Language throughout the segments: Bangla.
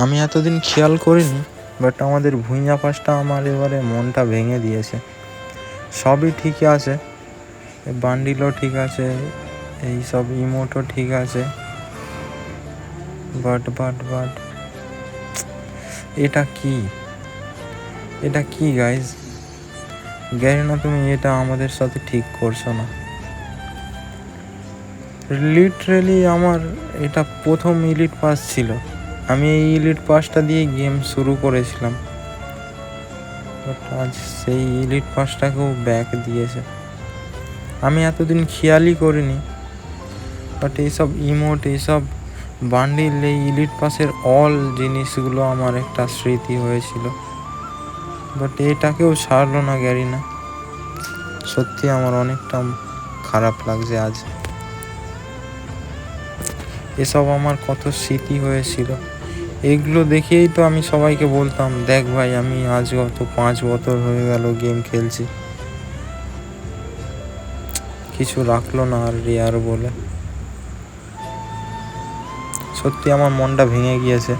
আমি এতদিন খেয়াল করিনি, বাট আমাদের ভুঁইয়া পাসটা আমার এবারে মনটা ভেঙে দিয়েছে। সবই ঠিক আছে, বান্ডিলও ঠিক আছে, এই সব ইমোটও ঠিক আছে, বাট এটা কি গাইজ? গ্যারিনা, তুমি এটা আমাদের সাথে ঠিক করছো না। লিটারেলি আমার এটা প্রথম ইলিট পাস ছিল। আমি এই ইলিট পাসটা দিয়ে গেম শুরু করেছিলাম, বাট আজ সেই ইলিট পাসটাকেও ব্যাক দিয়েছে। আমি এতদিন খেয়ালই করিনি, বাট এইসব ইমোট, এইসব বান্ডিল, এই ইলিট পাসের অল জিনিসগুলো আমার একটা স্মৃতি হয়েছিল, বাট এটাকেও ছাড়লো না গ্যারিনা। সত্যি আমার অনেকটা খারাপ লাগছে আজ। এসব আমার কত স্মৃতি হয়েছিল, এগুলো দেখেই তো আমি সবাইকে বলতাম, দেখ ভাই আমি আজ গত 5 বছর হয়ে গেল গেম খেলছি। কিছু রাখলো না আর রেয়ার বলে। সত্যি আমার মনটা ভেঙে গিয়েছে।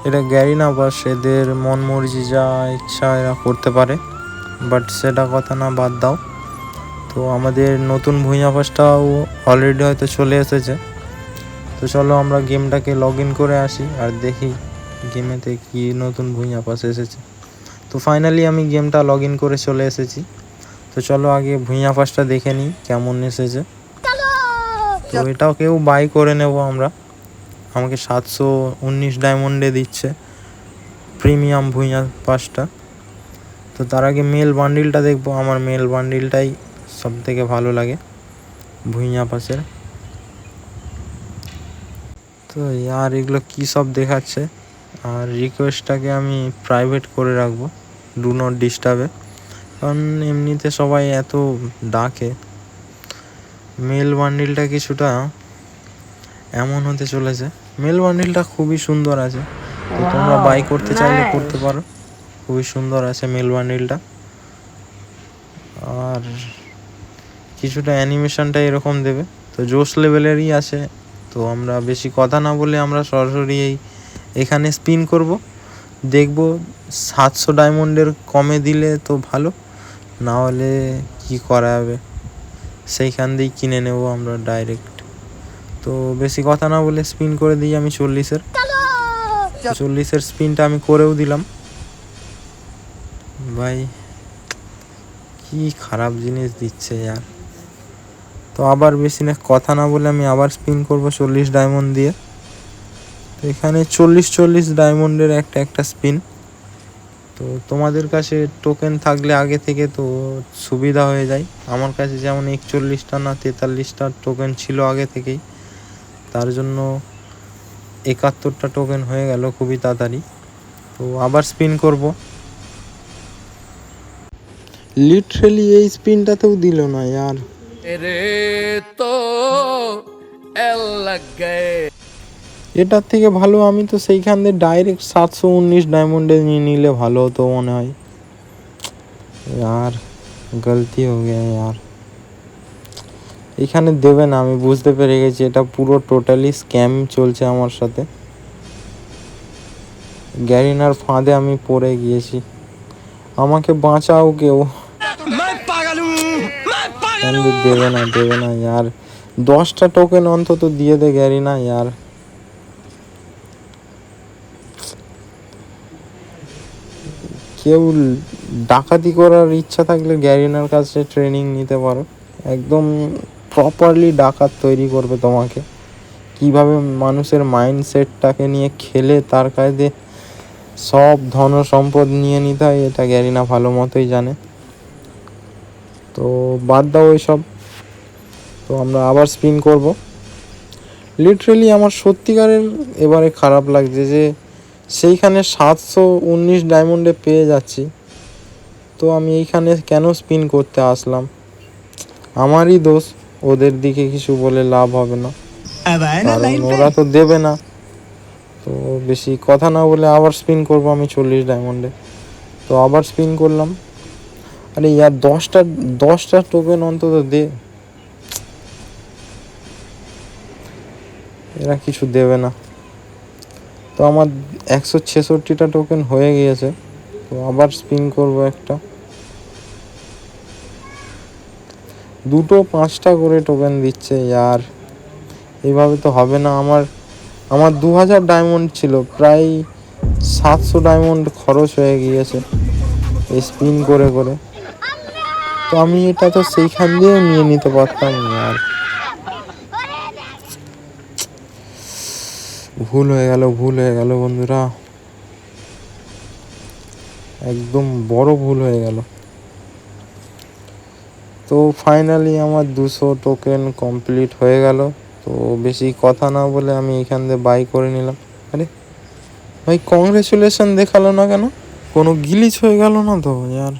এটা গ্যারিনা বাস, এদের মন মর্জি, যা ইচ্ছা এরা করতে পারে, বাট সেটা কথা না, বাদ দাও। তো আমাদের নতুন ভুঁইয়া পাসটাও অলরেডি হয়তো চলে এসেছে। তো চলো আমরা গেমটাকে লগ ইন করে আসি আর দেখি গেমেতে কি নতুন ভুঁইয়া পাস এসেছে। তো ফাইনালি আমি গেমটা লগ ইন করে চলে এসেছি। তো চলো আগে ভুঁইয়া পাসটা দেখে নিই কেমন এসেছে। তো এটাও কেউ বাই করে নেব আমরা। আমাকে 719 ডায়মন্ডে দিচ্ছে প্রিমিয়াম ভুঁইয়া পাসটা। তো তার আগে মেল বান্ডিলটা দেখবো। আমার মেল বান্ডিলটাই সব থেকে ভালো লাগে ভুঁইয়া পাসের। তো আর এগুলো কী সব দেখাচ্ছে, আর রিকোয়েস্টটাকে আমি প্রাইভেট করে রাখবো, ডু নট ডিস্টার্বে, কারণ এমনিতে সবাই এত ডাকে। মেল বান্ডিলটা কিছুটা এমন হতে চলেছে। মেল বান্ডিলটা খুবই সুন্দর আছে, তো তোমরা বাই করতে চাইলে করতে পারো, খুবই সুন্দর আছে মেল বান্ডিলটা। আর কিছুটা অ্যানিমেশনটা এরকম দেবে, তো জোশ লেভেলেরই আছে। তো আমরা বেশি কথা না বলে আমরা সরাসরি এখানে স্পিন করব, দেখব 700 ডায়মন্ডের কমে দিলে তো ভালো, না হলে কি করা যাবে, সেইখান দিয়েই কিনে নেব আমরা ডাইরেক্ট। তো বেশি কথা না বলে স্পিন করে দিই আমি 40-এর স্পিনটা আমি করেও দিলাম। ভাই কি খারাপ জিনিস দিচ্ছে यार। তো আবার বেশি না কথা না বলে আমি আবার স্পিন করব 40 ডায়মন্ড দিয়ে। তো এখানে 40 ডায়মন্ডের একটা স্পিন। তো তোমাদের কাছে টোকেন থাকলে আগে থেকে তো সুবিধা হয়ে যায়। আমার কাছে যেমন 41টা না 43টা টোকেন ছিল আগে থেকেই, তার জন্য 71টা টোকেন হয়ে গেল খুবই তাড়াতাড়ি। তো আবার স্পিন করব। লিটারেলি এই স্পিনটাতেও দিল না यार। এটার থেকে ভালো আমি তো সেইখান দিয়ে ডাইরেক্ট 719 ডায়মন্ডে নিয়ে নিলে ভালো হতো মনে হয়। यार গলতি হয়ে গেছে यार। এখানে দেবে না, আমি বুঝতে পেরে গেছি এটা পুরো টোটালি স্ক্যাম চলছে আমার সাথে। গ্যারিনার ফাঁদে আমি পড়ে গিয়েছি, আমাকে বাঁচাও কেউ। দেবে না यार। 10টা টোকেন অন্তত দিয়ে দে গ্যারিনা यार। কেউ ডাকাতি করার ইচ্ছা থাকলে গ্যারিনার কাছে ট্রেনিং নিতে পারো, একদম প্রপারলি ডাকাত তৈরি করবে তোমাকে। কিভাবে মানুষের মাইন্ডসেটটাকে নিয়ে খেলে তার কাছে সব ধন সম্পদ নিয়ে নিতে হয়, এটা গ্যারিনা ভালো মতোই জানে। তো বাদ দাও ওইসব। তো আমরা আবার স্পিন করব। লিটারেলি আমার সত্যিকারের এবারে খারাপ লাগছে যে সেইখানে 719 ডায়মন্ডে পেয়ে যাচ্ছি, তো আমি এইখানে কেন স্পিন করতে আসলাম। আমারই দোষ, ওদের দিকে কিছু বলে লাভ হবে না, কারণ ওরা তো দেবে না। তো বেশি কথা না বলে আবার স্পিন করব আমি 40 ডায়মন্ডে। তো আবার স্পিন করলাম। আরে ইয়ার 10টা টোকেন অন্তত দে। এরা কিছু দেবে না। তো 166টা টোকেন হয়ে গিয়েছে। তো আবার স্পিন করব একটা, 2টো 5টা করে টোকেন দিচ্ছে। আর এইভাবে তো হবে না। আমার 2000 ডায়মন্ড ছিল, প্রায় 700 ডায়মন্ড খরচ হয়ে গিয়েছে এই স্পিন করে করে। তো আমি এটা তো সেইখান দিয়েও নিয়ে নিতে পারতাম। আর ভুল হয়ে গেল বন্ধুরা, একদম বড় ভুল হয়ে গেল। তো ফাইনালি আমার 200 টোকেন কমপ্লিট হয়ে গেল। তো বেশি কথা না বলে আমি এখান দিয়ে বাই করে নিলাম। আরে ভাই, কংগ্রেচুলেশন দেখালো না কেন? কোনো গ্লিচ হয়ে গেল না তো? यार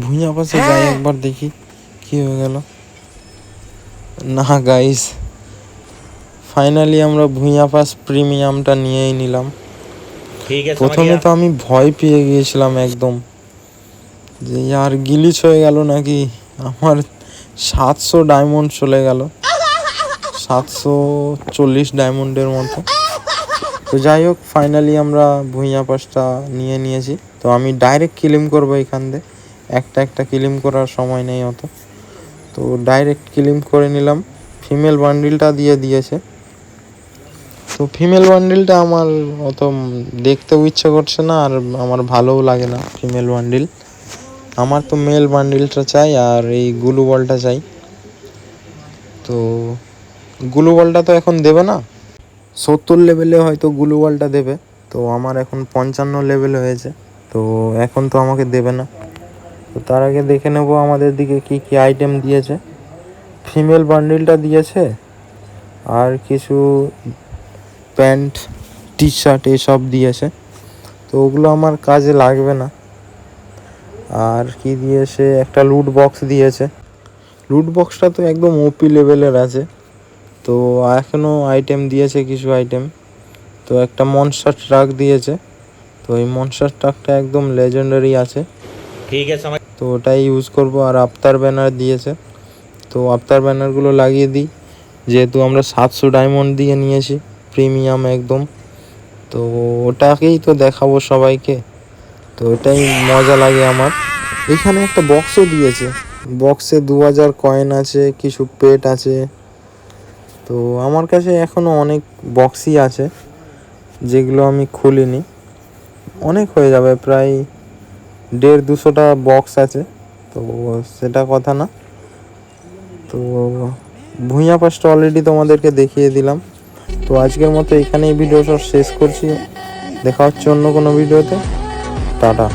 ভুঁইয়া পাশে যাই একবার দেখি কি হয়ে গেল। না গাইস, ফাইনালি আমরা ভুঁইয়া পাস প্রিমিয়ামটা নিয়েই নিলাম। প্রথমে তো আমি ভয় পেয়ে গিয়েছিলাম একদম, যে यार গ্লিচ হয়ে গেল নাকি। আমার 700 ডায়মন্ড চলে গেল, 740 ডায়মন্ডের মতো। তো যাই হোক, ফাইনালি আমরা ভুঁইয়া পাসটা নিয়ে নিয়েছি। তো আমি ডাইরেক্ট ক্লেম করবো এখান দিয়ে, একটা ক্লেম করার সময় নেই অত। তো ডাইরেক্ট ক্লেম করে নিলাম। ফিমেল বান্ডিলটা দিয়ে দিয়েছে। তো ফিমেল বান্ডিলটা আমার অত দেখতেও ইচ্ছে করছে না, আর আমার ভালোও লাগে না ফিমেল বান্ডিল। আমার তো মেল বান্ডিলটা চাই, আর এই গ্লু বলটা চাই। তো গ্লু বলটা তো এখন দেবে না, 70 লেভেলে হয়তো গ্লু বলটা দেবে। তো আমার এখন 55 লেভেল হয়েছে, তো এখন তো আমাকে দেবে না। তো তার আগে দেখে নেব আমাদের দিকে কি কি আইটেম দিয়েছে। ফিমেল বান্ডিলটা দিয়েছে, আর কিছু প্যান্ট, টি শার্ট এসব দিয়েছে। তো ওগুলো আমার কাজে লাগবে না। আর কি দিয়েছে, একটা লুট বক্স দিয়েছে। লুট বক্সটা তো একদম ওপি লেভেলের আছে। তো এখনও আইটেম দিয়েছে কিছু আইটেম। তো একটা মনস্টার ট্রাক দিয়েছে। তো এই মনস্টার ট্রাকটা একদম লেজেন্ডারি আছে, ঠিক আছে। তো ওটাই ইউজ করব। আর আফতার ব্যানার দিয়েছে, তো আফতার ব্যানারগুলো লাগিয়ে দিই, যেহেতু আমরা 700 ডায়মন্ড দিয়ে নিয়েছি প্রিমিয়াম একদম। তো ওটাকেই তো দেখাবো সবাইকে, তো ওটাই মজা লাগে আমার। এখানে একটা বক্সও দিয়েছে, বক্সে 2000 কয়েন আছে, কিছু পেট আছে। তো আমার কাছে এখনও অনেক বক্সই আছে যেগুলো আমি খুলিনি। অনেক হয়ে যাবে, প্রায় 150-200টা বক্স আছে। তো সেটা কথা না। তো ভুঁইয়া পাসটা অলরেডি তোমাদেরকে দেখিয়ে দিলাম। তো আজকের মতো এখানেই ভিডিওটা শেষ করছি। দেখা হচ্ছে অন্য কোনো ভিডিওতে। টাটা।